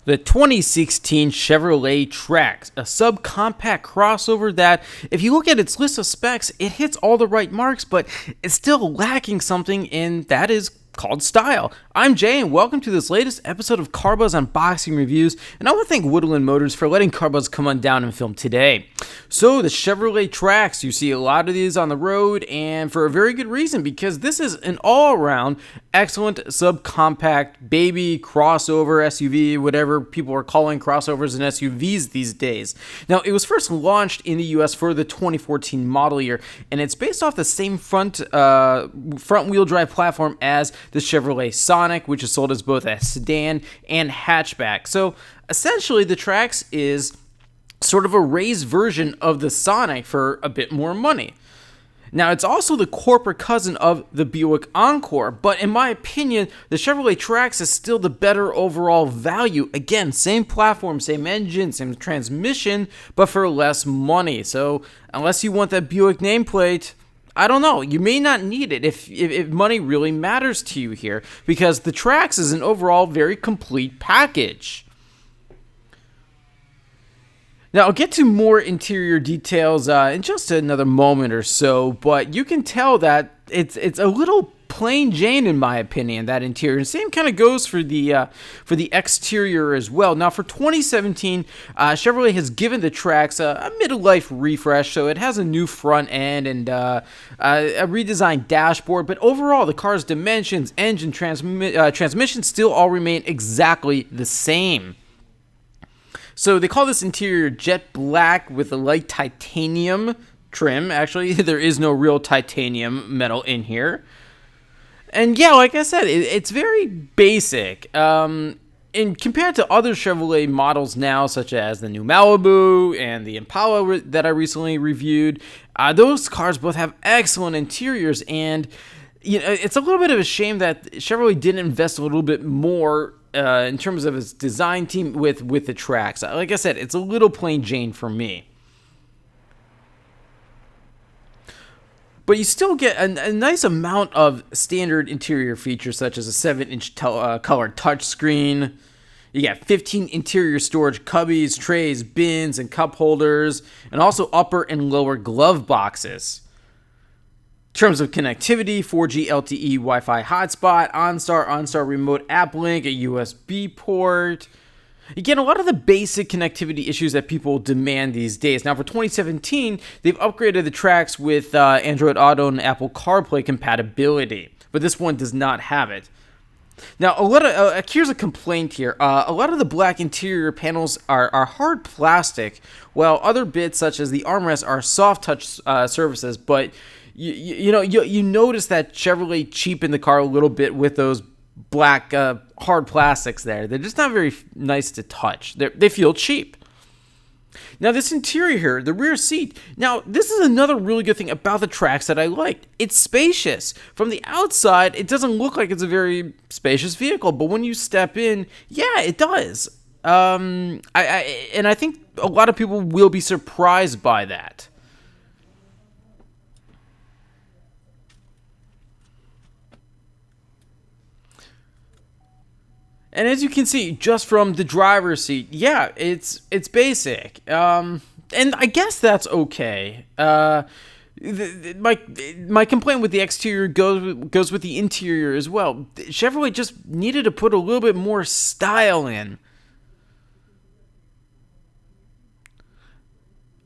The 2016 Chevrolet Trax, a subcompact crossover that, if you look at its list of specs, it hits all the right marks, but it's still lacking something, and that is called style. I'm Jay, and welcome to this latest episode of Carbuzz Unboxing Reviews, and I want to thank Woodland Motors for letting Carbuzz come on down and film today. So, the Chevrolet Trax, you see a lot of these on the road, and for a very good reason, because this is an all-around excellent subcompact baby crossover SUV, whatever people are calling crossovers and SUVs these days. Now, it was first launched in the US for the 2014 model year, and it's based off the same front-wheel drive platform as the Chevrolet Sonic, which is sold as both a sedan and hatchback. So, essentially, the Trax is sort of a raised version of the Sonic for a bit more money. Now, it's also the corporate cousin of the Buick Encore, but in my opinion, the Chevrolet Trax is still the better overall value. Again, same platform, same engine, same transmission, but for less money. So, unless you want that Buick nameplate, I don't know, you may not need it if money really matters to you here, because the Trax is an overall very complete package. Now, I'll get to more interior details in just another moment or so, but you can tell that it's a little plain Jane in my opinion, that interior. And same kind of goes for the exterior as well. Now, for 2017, Chevrolet has given the Trax a mid-life refresh, so it has a new front end and a redesigned dashboard, but overall, the car's dimensions, engine, transmission still all remain exactly the same. So they call this interior jet black with a light titanium trim. Actually, there is no real titanium metal in here. And yeah, like I said, it's very basic. And compared to other Chevrolet models now, such as the new Malibu and the Impala that I recently reviewed, those cars both have excellent interiors. And you know, it's a little bit of a shame that Chevrolet didn't invest a little bit more in terms of its design team with the Trax. Like I said, it's a little plain Jane for me. But you still get a nice amount of standard interior features, such as a 7-inch colored touchscreen. You got 15 interior storage cubbies, trays, bins, and cup holders, and also upper and lower glove boxes. In terms of connectivity, 4G LTE Wi-Fi hotspot, OnStar remote app link, a USB port. You get a lot of the basic connectivity issues that people demand these days. Now, for 2017, they've upgraded the Trax with Android Auto and Apple CarPlay compatibility, but this one does not have it. Now, here's a complaint here. A lot of the black interior panels are hard plastic, while other bits, such as the armrests, are soft touch surfaces, but you notice that Chevrolet cheapened the car a little bit with those black hard plastics there. They're just not very nice to touch. They feel cheap. Now, this interior here, the rear seat. Now, this is another really good thing about the Trax that I liked. It's spacious. From the outside, it doesn't look like it's a very spacious vehicle, but when you step in, yeah, it does. I think a lot of people will be surprised by that. And as you can see, just from the driver's seat, yeah, it's basic. And I guess that's okay. My complaint with the exterior goes with the interior as well. Chevrolet just needed to put a little bit more style in.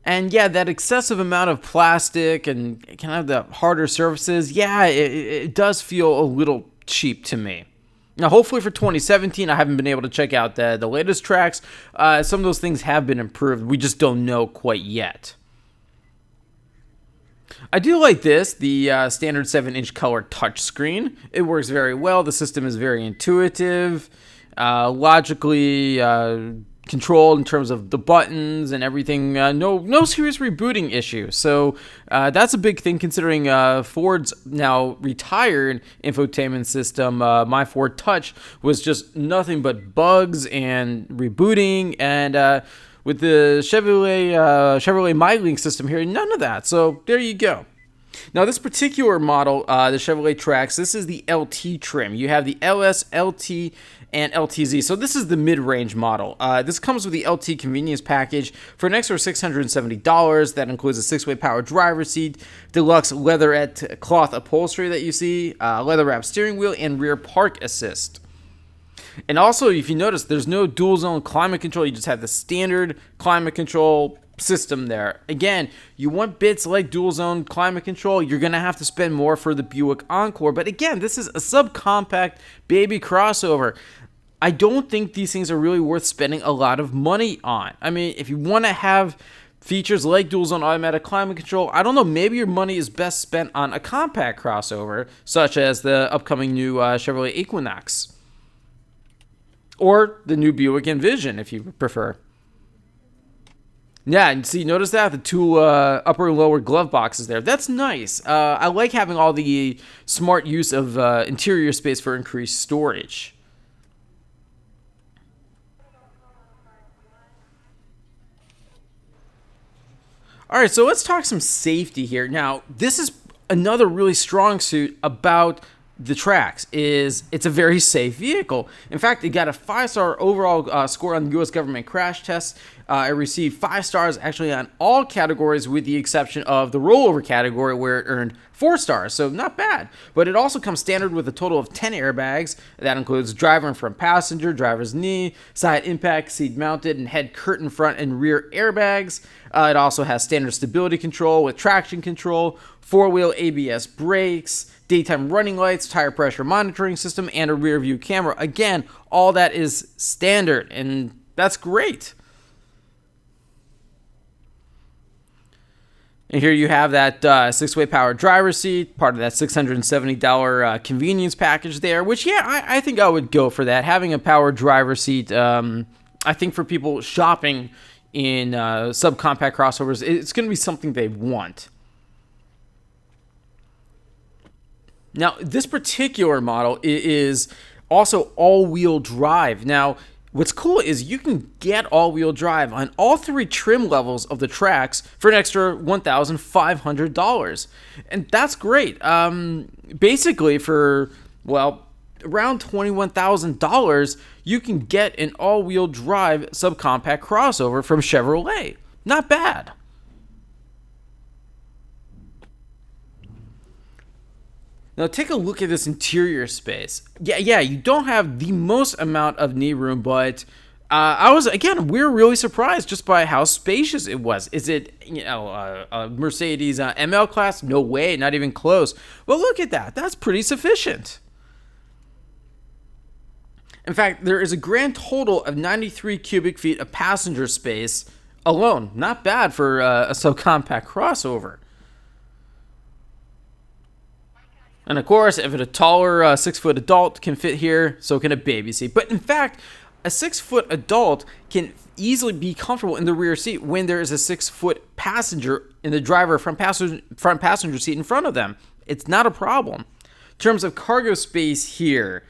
And yeah, that excessive amount of plastic and kind of the harder surfaces, yeah, it does feel a little cheap to me. Now, hopefully for 2017, I haven't been able to check out the latest Trax. Some of those things have been improved. We just don't know quite yet. I do like this, the standard 7-inch color touchscreen. It works very well. The system is very intuitive, logically controlled in terms of the buttons and everything. No serious rebooting issues. So that's a big thing, considering Ford's now retired infotainment system. My Ford Touch was just nothing but bugs and rebooting, and with the Chevrolet MyLink system here, none of that. So there you go. Now, this particular model, the Chevrolet Trax, this is the LT trim. You have the LS, LT, and LTZ. So this is the mid-range model. This comes with the LT convenience package for an extra $670. That includes a 6-way power driver's seat, deluxe leatherette cloth upholstery that you see, leather-wrapped steering wheel, and rear park assist. And also, if you notice, there's no dual-zone climate control. You just have the standard climate control system there. Again, you want bits like dual zone climate control, you're gonna have to spend more for the Buick Encore, but again, this is a subcompact baby crossover. I don't think these things are really worth spending a lot of money on. I mean, if you want to have features like dual zone automatic climate control, I don't know, maybe your money is best spent on a compact crossover such as the upcoming new Chevrolet Equinox or the new Buick Envision if you prefer. Yeah, and see, notice that, the two upper and lower glove boxes there. That's nice. I like having all the smart use of interior space for increased storage. All right, so let's talk some safety here. Now, this is another really strong suit about the Trax, is it's a very safe vehicle. In fact, it got a 5-star overall score on the U.S. government crash test. It received 5 stars actually on all categories with the exception of the rollover category where it earned 4 stars, so not bad. But it also comes standard with a total of 10 airbags. That includes driver and front passenger, driver's knee, side impact, seat mounted, and head curtain front and rear airbags. It also has standard stability control with traction control, 4-wheel ABS brakes, daytime running lights, tire pressure monitoring system, and a rear view camera. Again, all that is standard, and that's great. And here you have that 6-way power driver's seat, part of that $670 convenience package there, which, yeah, I think I would go for that. Having a power driver's seat, I think for people shopping in subcompact crossovers, it's going to be something they want. Now, this particular model is also all-wheel drive. Now, what's cool is you can get all-wheel drive on all 3 trim levels of the Trax for an extra $1,500. And that's great. Basically, for, well, around $21,000, you can get an all-wheel drive subcompact crossover from Chevrolet. Not bad. Now take a look at this interior space. Yeah, you don't have the most amount of knee room, but we're really surprised just by how spacious it was. Is it, a Mercedes ML class? No way, not even close. Well, look at that. That's pretty sufficient. In fact, there is a grand total of 93 cubic feet of passenger space alone. Not bad for a subcompact crossover. And of course, if a taller 6-foot adult can fit here, so can a baby seat. But in fact, a 6-foot adult can easily be comfortable in the rear seat when there is a 6-foot passenger in the driver front passenger seat in front of them. It's not a problem. In terms of cargo space here,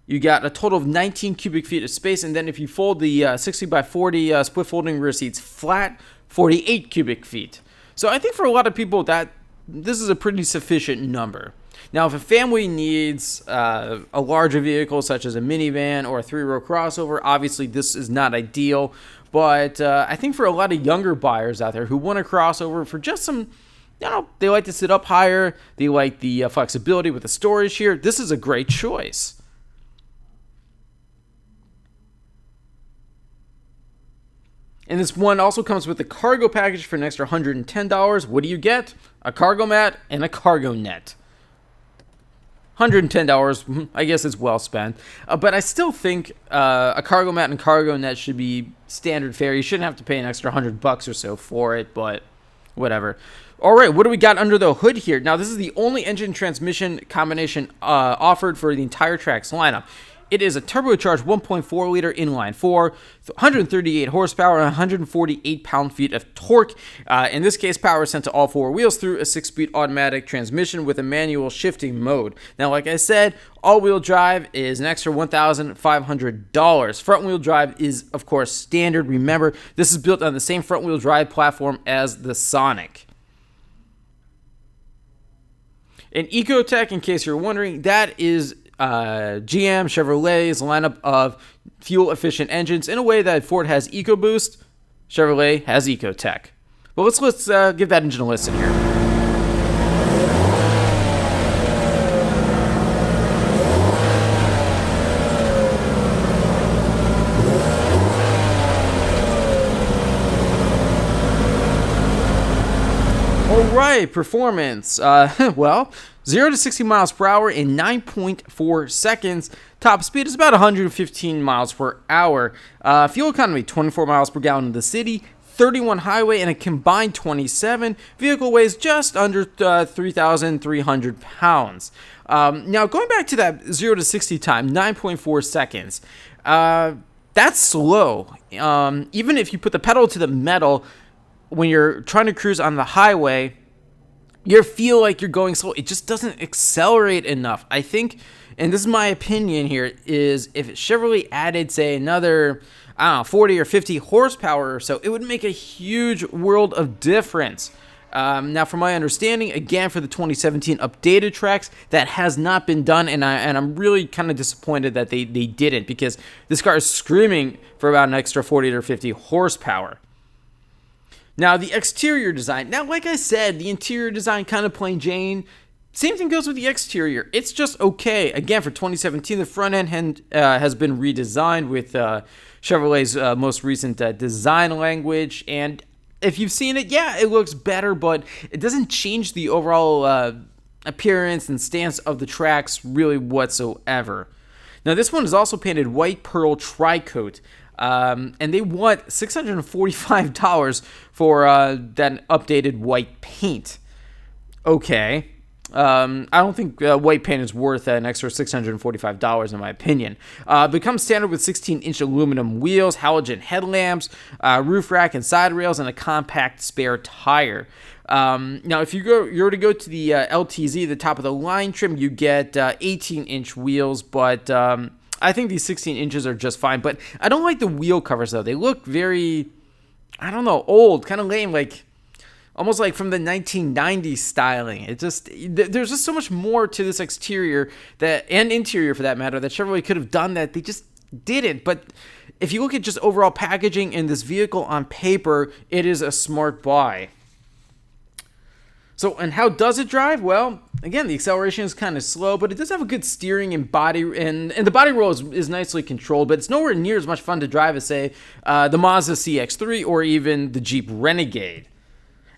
you got a total of 19 cubic feet of space, and then if you fold the 60 by 40 split folding rear seats flat, 48 cubic feet. So I think for a lot of people that this is a pretty sufficient number. Now, if a family needs a larger vehicle, such as a minivan or a 3-row crossover, obviously this is not ideal. But I think for a lot of younger buyers out there who want a crossover for just some, they like to sit up higher, they like the flexibility with the storage here, this is a great choice. And this one also comes with a cargo package for an extra $110. What do you get? A cargo mat and a cargo net. $110, I guess it's well spent. But I still think a cargo mat and cargo net should be standard fare. You shouldn't have to pay an extra $100 or so for it, but whatever. All right, what do we got under the hood here? Now, this is the only engine transmission combination offered for the entire Trax lineup. It is a turbocharged 1.4-liter inline-four, 138 horsepower, and 148 pound-feet of torque. In this case, power is sent to all 4 wheels through a 6-speed automatic transmission with a manual shifting mode. Now, like I said, all-wheel drive is an extra $1,500. Front-wheel drive is, of course, standard. Remember, this is built on the same front-wheel drive platform as the Sonic. And Ecotech, in case you're wondering, that is GM Chevrolet's lineup of fuel-efficient engines. In a way that Ford has EcoBoost, Chevrolet has Ecotech. But let's give that engine a listen here. Alright, performance. Well, 0 to 60 miles per hour in 9.4 seconds. Top speed is about 115 miles per hour. Fuel economy, 24 miles per gallon in the city, 31 highway, and a combined 27. Vehicle weighs just under 3,300 pounds. Now, going back to that 0 to 60 time, 9.4 seconds. That's slow. Even if you put the pedal to the metal, when you're trying to cruise on the highway, you feel like you're going slow. It just doesn't accelerate enough. I think, and this is my opinion here, is if Chevrolet added, say, another, 40 or 50 horsepower or so, it would make a huge world of difference. Now, from my understanding, again, for the 2017 updated Trax, that has not been done, and I'm really kind of disappointed that they didn't, because this car is screaming for about an extra 40 or 50 horsepower. Now, the exterior design. Now, like I said, the interior design kind of plain Jane. Same thing goes with the exterior. It's just okay. Again, for 2017, the front end has been redesigned with Chevrolet's most recent design language. And if you've seen it, yeah, it looks better, but it doesn't change the overall appearance and stance of the Trax really whatsoever. Now, this one is also painted white pearl tri-coat. And they want $645 for that updated white paint. Okay. I don't think white paint is worth an extra $645 in my opinion. Becomes standard with 16-inch aluminum wheels, halogen headlamps, roof rack and side rails, and a compact spare tire. Now, if you were to go to the LTZ, the top of the line trim, you get 18-inch wheels, but I think these 16 inches are just fine. But I don't like the wheel covers, though. They look very, I don't know, old, kind of lame, like almost like from the 1990s styling. There's just so much more to this exterior and interior for that matter that Chevrolet could have done that they just didn't. But if you look at just overall packaging in this vehicle on paper, it is a smart buy. So, and how does it drive? Well, again, the acceleration is kind of slow, but it does have a good steering and body, and the body roll is nicely controlled, but it's nowhere near as much fun to drive as, say, the Mazda CX-3 or even the Jeep Renegade.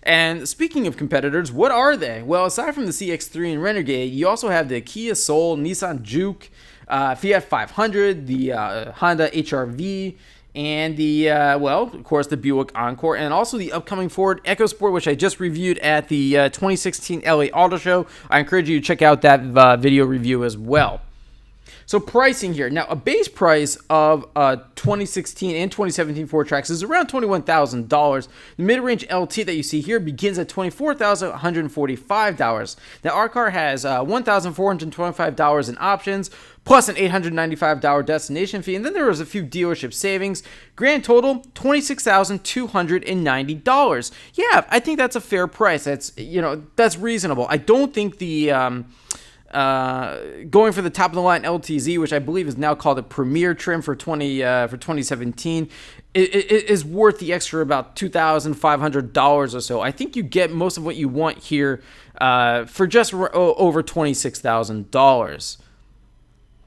And speaking of competitors, what are they? Well, aside from the CX-3 and Renegade, you also have the Kia Soul, Nissan Juke, Fiat 500, the Honda HR-V, and the, of course, the Buick Encore, and also the upcoming Ford EcoSport, which I just reviewed at the 2016 LA Auto Show. I encourage you to check out that video review as well. So pricing here. Now, a base price of 2016 and 2017 Ford Trax is around $21,000. The mid-range LT that you see here begins at $24,145. Now, our car has $1,425 in options, plus an $895 destination fee, and then there was a few dealership savings. Grand total, $26,290. Yeah, I think that's a fair price. That's reasonable. I don't think the going for the top of the line LTZ, which I believe is now called a Premier trim for 2017, is worth the extra about $2,500 or so. I think you get most of what you want here for just over $26,000.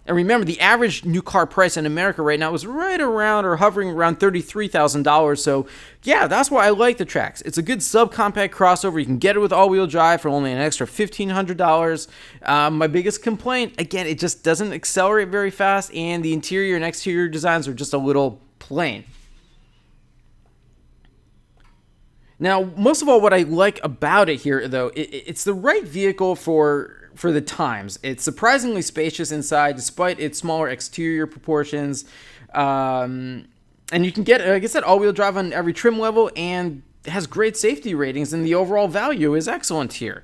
And remember, the average new car price in America right now is right around or hovering around $33,000. So, yeah, that's why I like the Trax. It's a good subcompact crossover. You can get it with all-wheel drive for only an extra $1,500. My biggest complaint, again, it just doesn't accelerate very fast, and the interior and exterior designs are just a little plain. Now, most of all, what I like about it here, though, it's the right vehicle for the times. It's surprisingly spacious inside, despite its smaller exterior proportions. And you can get, like I said, all-wheel drive on every trim level, and it has great safety ratings, and the overall value is excellent here.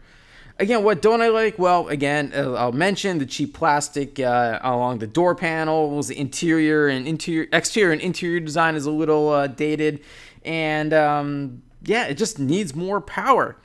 Again, what don't I like? Well, again, I'll mention the cheap plastic along the door panels. The exterior and interior design is a little dated, and yeah, it just needs more power.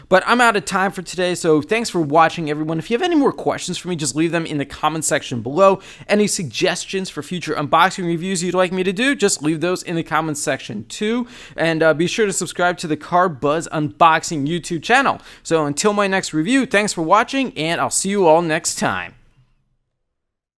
But I'm out of time for today, so thanks for watching, everyone. If you have any more questions for me, just leave them in the comment section below. Any suggestions for future unboxing reviews you'd like me to do, just leave those in the comment section too. And be sure to subscribe to the Car Buzz Unboxing YouTube channel. So until my next review, thanks for watching, and I'll see you all next time.